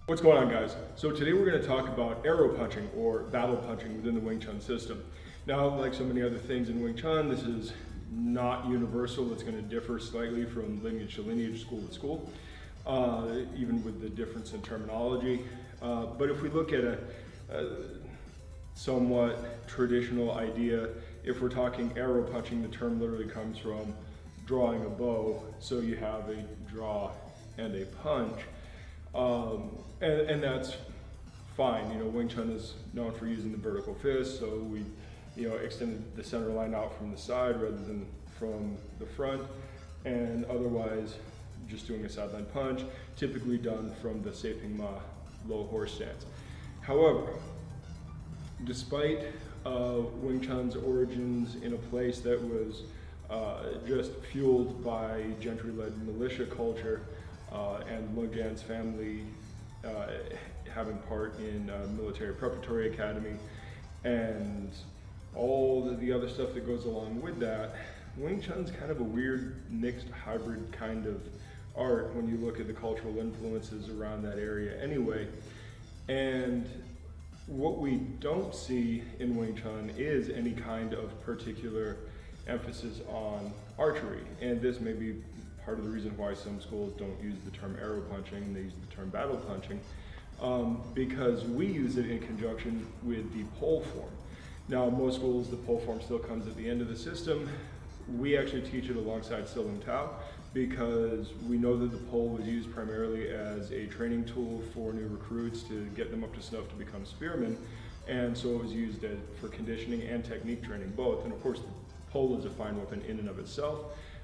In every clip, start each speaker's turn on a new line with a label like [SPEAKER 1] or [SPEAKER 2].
[SPEAKER 1] What's going on, guys? So today we're going to talk about arrow punching or battle punching within the Wing Chun system. Now, like so many other things in Wing Chun, this is not universal. It's going to differ slightly from lineage to lineage, school to school, even with the difference in terminology. But if we look at a somewhat traditional idea, if we're talking arrow punching, the term literally comes from drawing a bow. So you have a draw and a punch. And that's fine. You know, Wing Chun is known for using the vertical fist, so we, extended the center line out from the side rather than from the front, and otherwise just doing a sideline punch, typically done from the Seiping Ma low horse stance. However, despite Wing Chun's origins in a place that was just fueled by gentry-led militia culture, and Lung Jan's family having part in military preparatory academy and all the other stuff that goes along with that, Wing Chun's kind of a weird mixed hybrid kind of art when you look at the cultural influences around that area anyway. And what we don't see in Wing Chun is any kind of particular emphasis on archery, and this may be part of the reason why some schools don't use the term arrow punching, they use the term battle punching, because we use it in conjunction with the pole form. Now, most schools, the pole form still comes at the end of the system. We actually teach it alongside Silang Tao because we know that the pole was used primarily as a training tool for new recruits to get them up to snuff to become spearmen, and so it was used for conditioning and technique training both. And of course, the pole is a fine weapon in and of itself,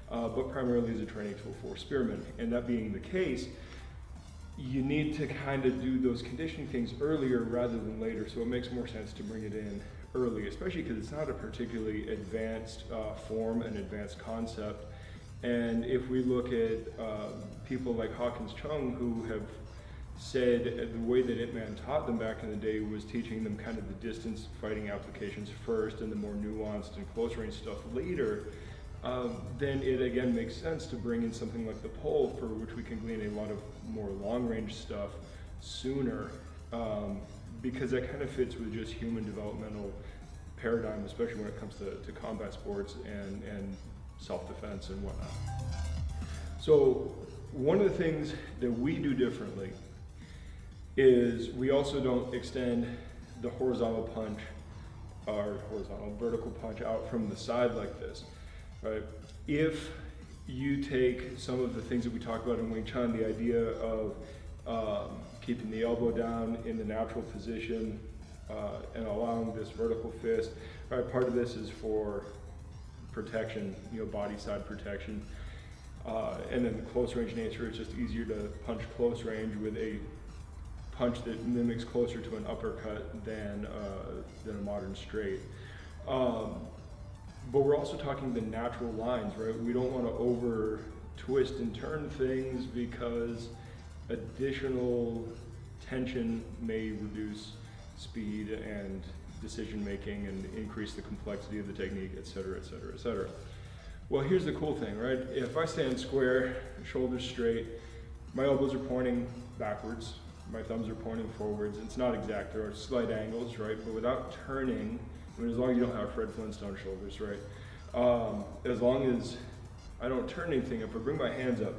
[SPEAKER 1] but primarily as a training tool for spearmen. And that being the case, you need to kind of do those conditioning things earlier rather than later, so it makes more sense to bring it in early, especially because it's not a particularly advanced form, an advanced concept. And if we look at people like Hawkins Chung, who have said the way that Ip Man taught them back in the day was teaching them kind of the distance fighting applications first and the more nuanced and close range stuff later, then it again makes sense to bring in something like the pole, for which we can glean a lot of more long range stuff sooner, because that kind of fits with just human developmental paradigm, especially when it comes to combat sports and self-defense and whatnot. So one of the things that we do differently is we also don't extend the horizontal punch or vertical punch out from the side like this. Right. If you take some of the things that we talked about in Wing Chun, the idea of keeping the elbow down in the natural position and allowing this vertical fist, right, part of this is for protection, body side protection, and then the close range nature, it's just easier to punch close range with a punch that mimics closer to an uppercut than a modern straight. But we're also talking the natural lines, right? We don't want to over twist and turn things because additional tension may reduce speed and decision making and increase the complexity of the technique, et cetera, et cetera, et cetera. Well, here's the cool thing, right? If I stand square, shoulders straight, my elbows are pointing backwards, my thumbs are pointing forwards. It's not exact, there are slight angles, right? But without turning, as long as you don't have Fred Flintstone shoulders, right? As long as I don't turn anything, if I bring my hands up,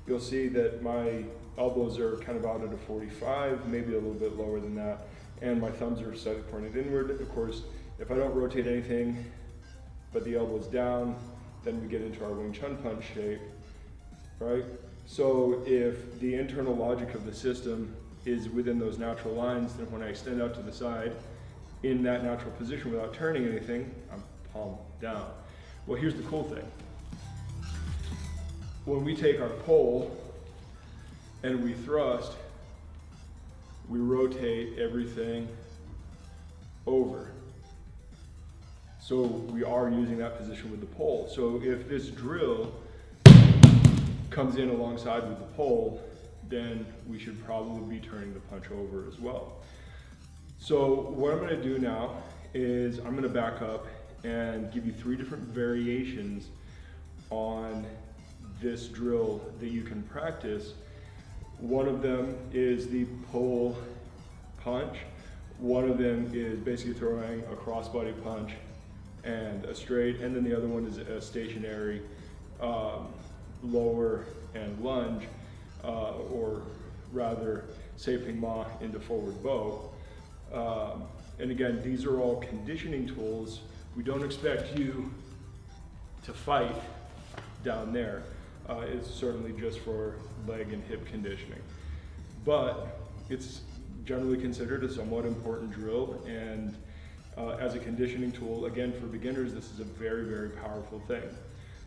[SPEAKER 1] you'll see that my elbows are kind of out at a 45, maybe a little bit lower than that, and my thumbs are slightly pointed inward. Of course, if I don't rotate anything, but the elbow's down, then we get into our Wing Chun punch shape, right? So if the internal logic of the system is within those natural lines, then when I extend out to the side, in that natural position without turning anything, I'm palm down. Well, here's the cool thing. When we take our pole and we thrust, we rotate everything over. So we are using that position with the pole. So if this drill comes in alongside with the pole, then we should probably be turning the punch over as well. So what I'm going to do now is I'm going to back up and give you 3 different variations on this drill that you can practice One of them is the pull punch. One of them is basically throwing a crossbody punch and a straight, and then the other one is a stationary lower and lunge, or rather Seiping Ma into forward bow. And again, these are all conditioning tools. We don't expect you to fight down there. It's certainly just for leg and hip conditioning. But it's generally considered a somewhat important drill, and as a conditioning tool, again, for beginners, this is a very, very powerful thing.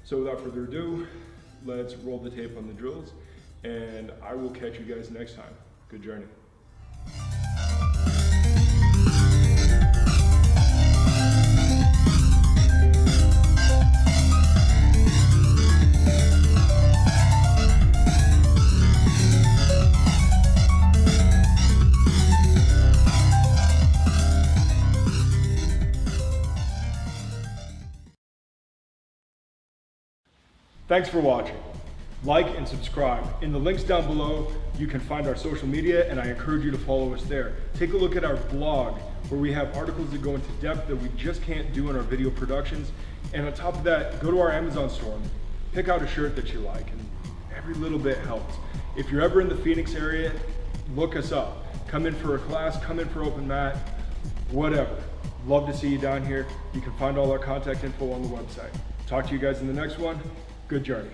[SPEAKER 1] So without further ado, let's roll the tape on the drills, and I will catch you guys next time. Good journey. Thanks for watching. Like and subscribe. In the links down below, you can find our social media, and I encourage you to follow us there. Take a look at our blog, where we have articles that go into depth that we just can't do in our video productions. And on top of that, go to our Amazon store, pick out a shirt that you like, and every little bit helps. If you're ever in the Phoenix area, look us up. Come in for a class, come in for open mat, whatever. Love to see you down here. You can find all our contact info on the website. Talk to you guys in the next one. Good journey.